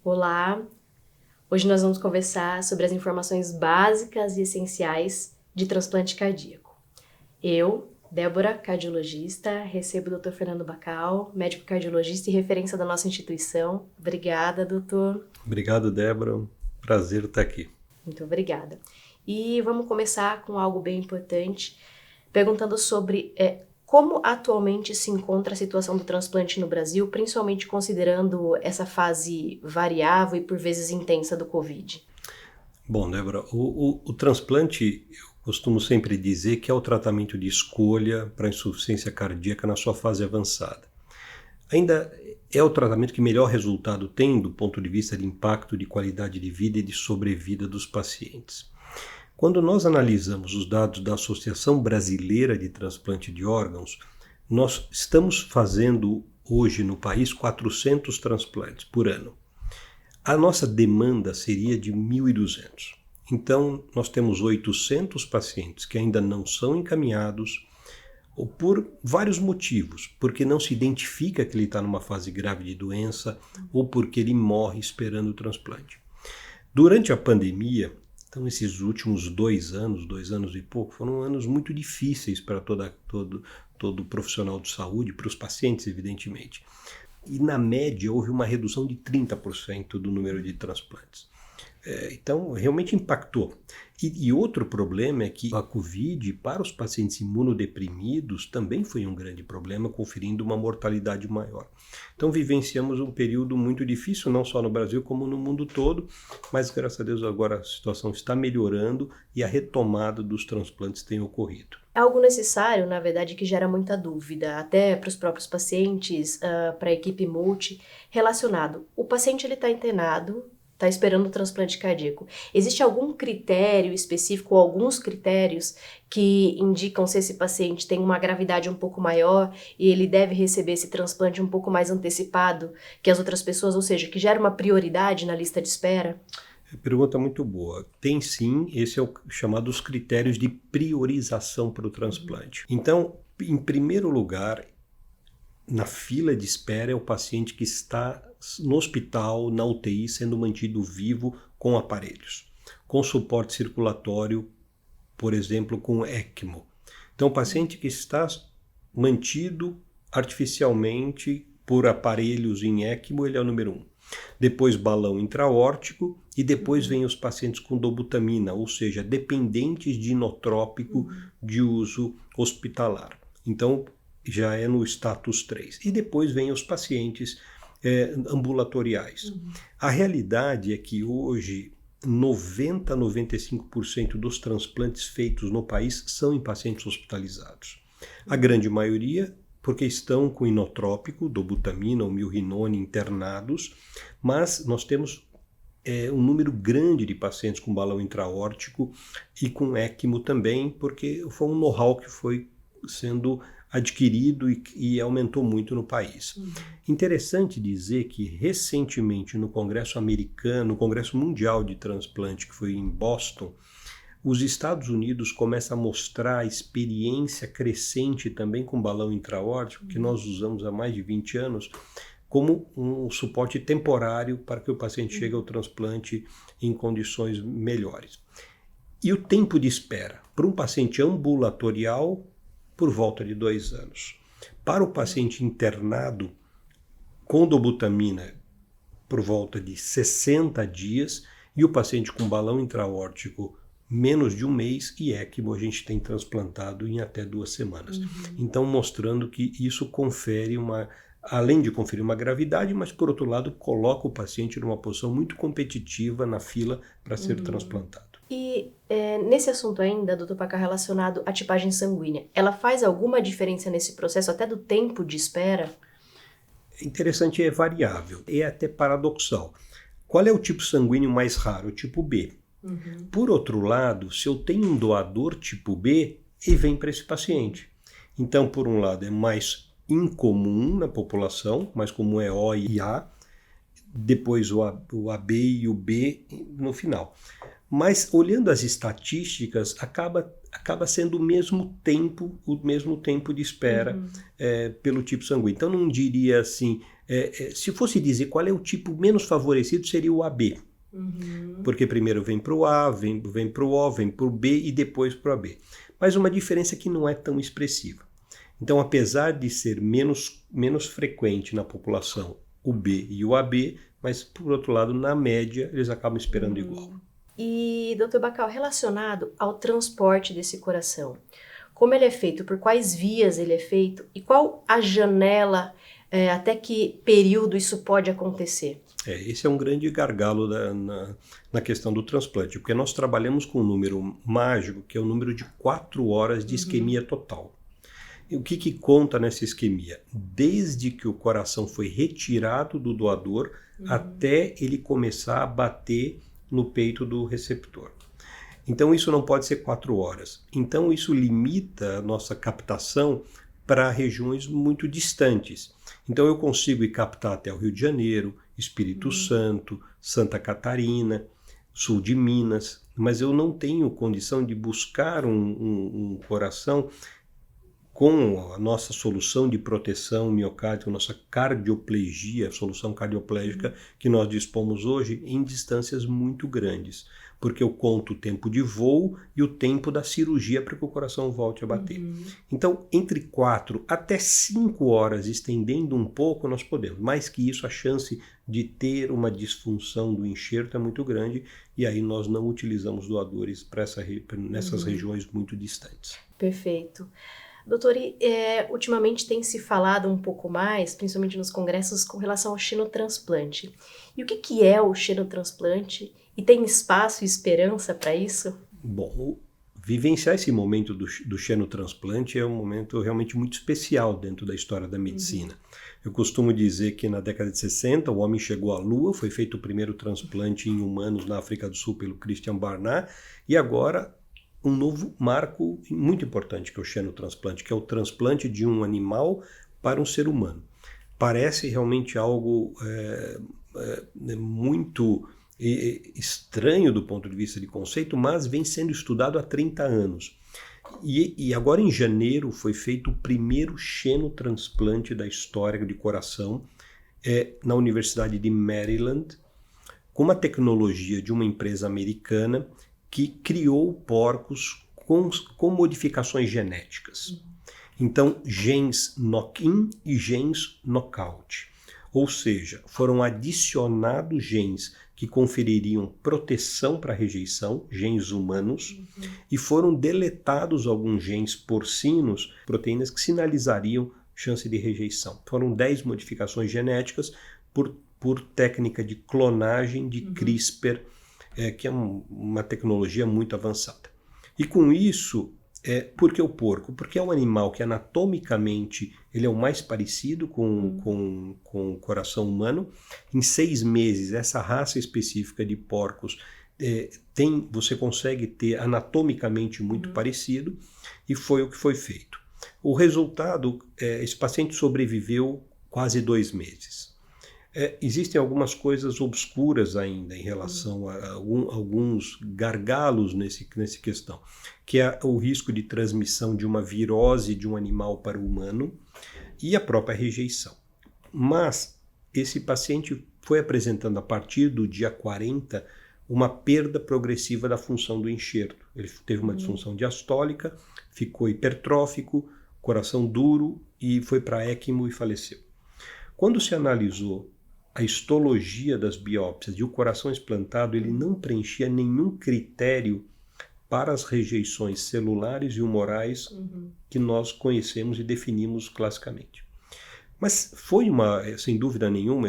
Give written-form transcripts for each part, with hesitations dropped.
Olá! Hoje nós vamos conversar sobre as informações básicas e essenciais de transplante cardíaco. Eu, Débora, cardiologista, recebo o Dr. Fernando Bacal, médico cardiologista e referência da nossa instituição. Obrigada, doutor. Obrigado, Débora. Prazer estar aqui. Muito obrigada. E vamos começar com algo bem importante, perguntando sobre como atualmente se encontra a situação do transplante no Brasil, principalmente considerando essa fase variável e por vezes intensa do Covid. Bom, Débora, o transplante, eu costumo sempre dizer que é o tratamento de escolha para insuficiência cardíaca na sua fase avançada. Ainda é o tratamento que melhor resultado tem do ponto de vista de impacto de qualidade de vida e de sobrevida dos pacientes. Quando nós analisamos os dados da Associação Brasileira de Transplante de Órgãos, nós estamos fazendo hoje no país 400 transplantes por ano. A nossa demanda seria de 1.200. Então, nós temos 800 pacientes que ainda não são encaminhados, ou por vários motivos, porque não se identifica que ele está numa fase grave de doença, ou porque ele morre esperando o transplante. Durante a pandemia, então esses últimos 2 anos e pouco, foram anos muito difíceis para todo profissional de saúde, para os pacientes, evidentemente. E na média houve uma redução de 30% do número de transplantes. Então realmente impactou. E outro problema é que a Covid para os pacientes imunodeprimidos também foi um grande problema, conferindo uma mortalidade maior. Então vivenciamos um período muito difícil, não só no Brasil como no mundo todo, mas graças a Deus agora a situação está melhorando e a retomada dos transplantes tem ocorrido. É algo necessário, na verdade, que gera muita dúvida, até para os próprios pacientes, para a equipe multi, relacionado. O paciente está internado, está esperando o transplante cardíaco. Existe algum critério específico, ou alguns critérios que indicam se esse paciente tem uma gravidade um pouco maior e ele deve receber esse transplante um pouco mais antecipado que as outras pessoas, ou seja, que gera uma prioridade na lista de espera? Pergunta muito boa. Tem sim, esse é o chamado os critérios de priorização para o transplante. Então, em primeiro lugar, na fila de espera é o paciente que está no hospital, na UTI, sendo mantido vivo com aparelhos, com suporte circulatório, por exemplo, com ECMO. Então, o paciente que está mantido artificialmente por aparelhos em ECMO, ele é o número 1. Depois balão intraórtico e depois vem os pacientes com dobutamina, ou seja, dependentes de inotrópico de uso hospitalar. Então, já é no status 3. E depois vem os pacientes ambulatoriais. A realidade é que hoje 90 a 95% dos transplantes feitos no país são em pacientes hospitalizados. A grande maioria porque estão com inotrópico, dobutamina ou milrinone internados, mas nós temos um número grande de pacientes com balão intraórtico e com ECMO também, porque foi um know-how que foi sendo adquirido e aumentou muito no país. Interessante dizer que recentemente no Congresso Americano, no Congresso Mundial de Transplante, que foi em Boston, os Estados Unidos começam a mostrar a experiência crescente também com balão intraórtico, que nós usamos há mais de 20 anos, como um suporte temporário para que o paciente chegue ao transplante em condições melhores. E o tempo de espera para um paciente ambulatorial, por volta de 2 anos. Para o paciente internado com dobutamina, por volta de 60 dias, e o paciente com balão intraórtico, menos de 1 mês, e ECMO a gente tem transplantado em até 2 semanas. Então, mostrando que isso confere além de conferir uma gravidade, mas por outro lado, coloca o paciente numa posição muito competitiva na fila para ser transplantado. E nesse assunto ainda, doutor Bacal, relacionado à tipagem sanguínea, ela faz alguma diferença nesse processo, até do tempo de espera? Interessante, é variável, é até paradoxal. Qual é o tipo sanguíneo mais raro? O tipo B. Por outro lado, se eu tenho um doador tipo B, ele vem para esse paciente. Então, por um lado, é mais incomum na população, mais comum é O e A, depois o AB e o B no final. Mas, olhando as estatísticas, acaba acaba sendo o mesmo tempo de espera pelo tipo sanguíneo. Então não diria assim, se fosse dizer qual é o tipo menos favorecido, seria o AB. Porque primeiro vem para o A, vem para o O, vem para o B e depois para o AB. Mas uma diferença que não é tão expressiva. Então, apesar de ser menos frequente na população o B e o AB, mas, por outro lado, na média, eles acabam esperando igual. E, Dr. Bacal, relacionado ao transporte desse coração, como ele é feito, por quais vias ele é feito e qual a janela, até que período isso pode acontecer? Esse é um grande gargalo na questão do transplante, porque nós trabalhamos com um número mágico, que é o número de 4 horas de isquemia total. E o que conta nessa isquemia? Desde que o coração foi retirado do doador até ele começar a bater no peito do receptor. Então isso não pode ser 4 horas. Então isso limita a nossa captação para regiões muito distantes. Então eu consigo ir captar até o Rio de Janeiro, Espírito Santo, Santa Catarina, sul de Minas, mas eu não tenho condição de buscar um coração com a nossa solução de proteção miocárdica, nossa cardioplegia, solução cardioplégica que nós dispomos hoje em distâncias muito grandes, porque eu conto o tempo de voo e o tempo da cirurgia para que o coração volte a bater. Então, entre 4 até 5 horas, estendendo um pouco, nós podemos. Mais que isso, a chance de ter uma disfunção do enxerto é muito grande e aí nós não utilizamos doadores nessas regiões muito distantes. Perfeito. Doutor, ultimamente tem se falado um pouco mais, principalmente nos congressos, com relação ao xenotransplante. E o que é o xenotransplante? E tem espaço e esperança para isso? Bom, vivenciar esse momento do xenotransplante é um momento realmente muito especial dentro da história da medicina. Eu costumo dizer que na década de 60 o homem chegou à Lua, foi feito o primeiro transplante em humanos na África do Sul pelo Christian Barnard, e agora um novo marco muito importante que é o xenotransplante, que é o transplante de um animal para um ser humano. Parece realmente algo muito estranho do ponto de vista de conceito, mas vem sendo estudado há 30 anos. E agora em janeiro foi feito o primeiro xenotransplante da história de coração na Universidade de Maryland, com uma tecnologia de uma empresa americana que criou porcos com modificações genéticas. Então, genes knock-in e genes knockout. Ou seja, foram adicionados genes que confeririam proteção para a rejeição, genes humanos, e foram deletados alguns genes porcinos, proteínas que sinalizariam chance de rejeição. Foram 10 modificações genéticas por técnica de clonagem de CRISPR, que é uma tecnologia muito avançada. E com isso, por que o porco? Porque é um animal que anatomicamente ele é o mais parecido com o coração humano. Em 6 meses, essa raça específica de porcos você consegue ter anatomicamente muito parecido, e foi o que foi feito. O resultado, esse paciente sobreviveu quase 2 meses. Existem algumas coisas obscuras ainda em relação a alguns gargalos nesse questão, que é o risco de transmissão de uma virose de um animal para o humano e a própria rejeição. Mas esse paciente foi apresentando a partir do dia 40 uma perda progressiva da função do enxerto. Ele teve uma disfunção diastólica, ficou hipertrófico, coração duro e foi para ECMO e faleceu. Quando se analisou a histologia das biópsias e o coração explantado, ele não preenchia nenhum critério para as rejeições celulares e humorais que nós conhecemos e definimos classicamente. Mas foi sem dúvida nenhuma,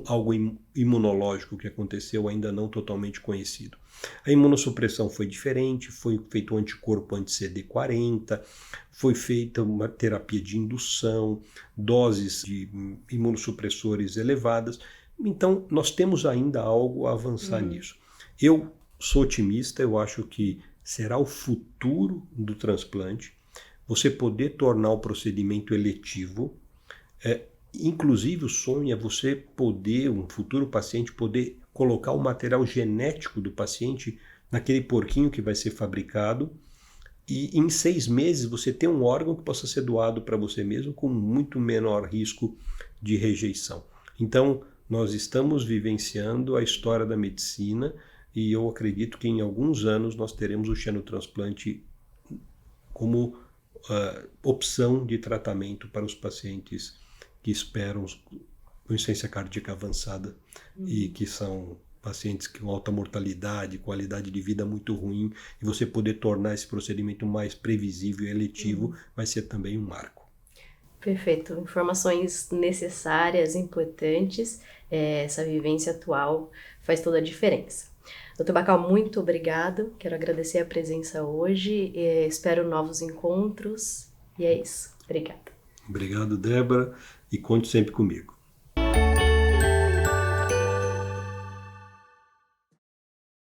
algo imunológico que aconteceu ainda não totalmente conhecido. A imunossupressão foi diferente, foi feito um anticorpo anti-CD40, foi feita uma terapia de indução, doses de imunossupressores elevadas. Então, nós temos ainda algo a avançar nisso. Eu sou otimista, eu acho que será o futuro do transplante, você poder tornar o procedimento eletivo. Inclusive o sonho é você poder, um futuro paciente, poder colocar o material genético do paciente naquele porquinho que vai ser fabricado, e em 6 meses você tem um órgão que possa ser doado para você mesmo com muito menor risco de rejeição. Então, nós estamos vivenciando a história da medicina e eu acredito que em alguns anos nós teremos o xenotransplante como opção de tratamento para os pacientes que esperam com insuficiência cardíaca avançada e que são pacientes com alta mortalidade, qualidade de vida muito ruim, e você poder tornar esse procedimento mais previsível e eletivo vai ser também um marco. Perfeito. Informações necessárias, importantes. Essa vivência atual faz toda a diferença. Dr. Bacal, muito obrigado. Quero agradecer a presença hoje. Espero novos encontros. E é isso. Obrigada. Obrigado, Débora, e conte sempre comigo.